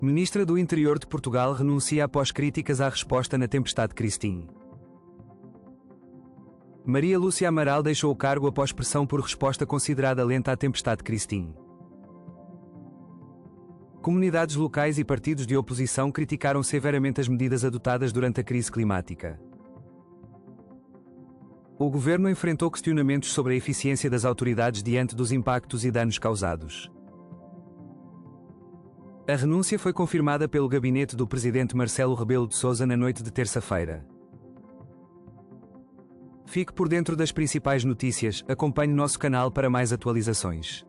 Ministra do Interior de Portugal renuncia após críticas à resposta na tempestade Christine. Maria Lúcia Amaral deixou o cargo após pressão por resposta considerada lenta à tempestade Christine. Comunidades locais e partidos de oposição criticaram severamente as medidas adotadas durante a crise climática. O governo enfrentou questionamentos sobre a eficiência das autoridades diante dos impactos e danos causados. A renúncia foi confirmada pelo gabinete do presidente Marcelo Rebelo de Sousa na noite de terça-feira. Fique por dentro das principais notícias, acompanhe nosso canal para mais atualizações.